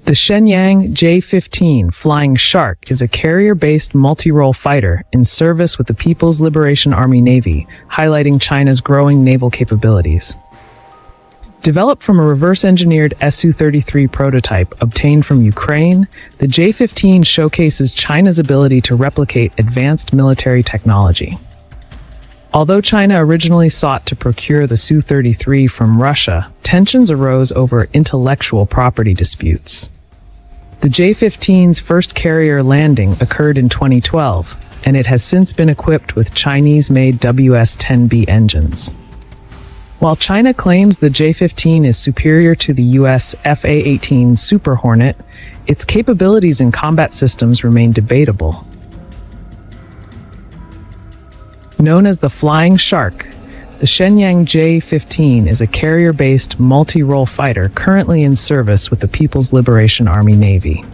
The Shenyang J-15 Flying Shark is a carrier-based multi-role fighter in service with the People's Liberation Army Navy, highlighting China's growing naval capabilities. Developed from a reverse-engineered Su-33 prototype obtained from Ukraine, the J-15 showcases China's ability to replicate advanced military technology. Although China originally sought to procure the Su-33 from Russia, tensions arose over intellectual property disputes. The J-15's first carrier landing occurred in 2012, and it has since been equipped with Chinese-made WS-10B engines. While China claims the J-15 is superior to the U.S. F/A-18 Super Hornet, its capabilities in combat systems remain debatable. Known as the Flying Shark, the Shenyang J-15 is a carrier-based multi-role fighter currently in service with the People's Liberation Army Navy.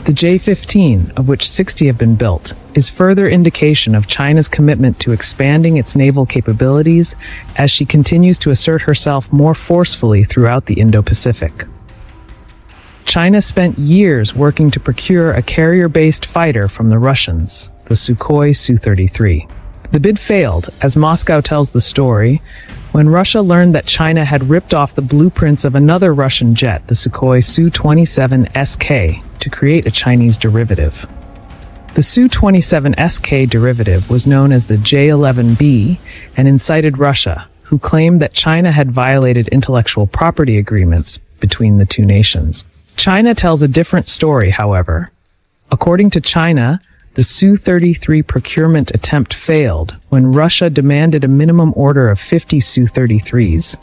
The J-15, of which 60 have been built, is further indication of China's commitment to expanding its naval capabilities as she continues to assert herself more forcefully throughout the Indo-Pacific. China spent years working to procure a carrier-based fighter from the Russians, the Sukhoi Su-33. The bid failed, as Moscow tells the story, when Russia learned that China had ripped off the blueprints of another Russian jet, the Sukhoi Su-27SK, to create a Chinese derivative. The Su-27SK derivative was known as the J-11B and incited Russia, who claimed that China had violated intellectual property agreements between the two nations. China tells a different story, however. According to China, the Su-33 procurement attempt failed when Russia demanded a minimum order of 50 Su-33s,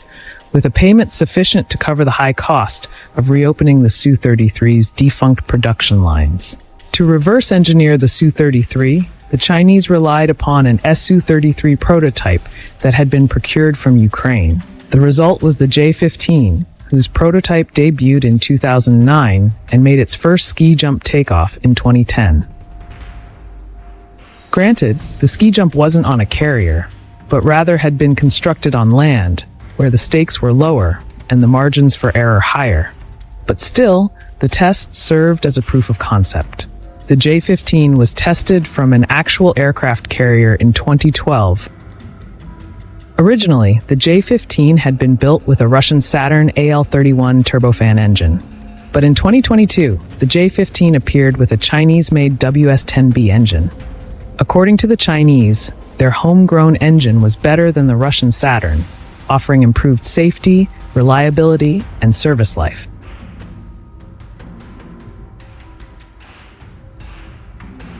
with a payment sufficient to cover the high cost of reopening the Su-33's defunct production lines. To reverse engineer the Su-33, the Chinese relied upon an Su-33 prototype that had been procured from Ukraine. The result was the J-15, whose prototype debuted in 2009 and made its first ski jump takeoff in 2010. Granted, the ski jump wasn't on a carrier, but rather had been constructed on land, where the stakes were lower and the margins for error higher. But still, the test served as a proof of concept. The J-15 was tested from an actual aircraft carrier in 2012. Originally, the J-15 had been built with a Russian Saturn AL-31 turbofan engine. But in 2022, the J-15 appeared with a Chinese-made WS-10B engine. According to the Chinese, their homegrown engine was better than the Russian Saturn, offering improved safety, reliability, and service life.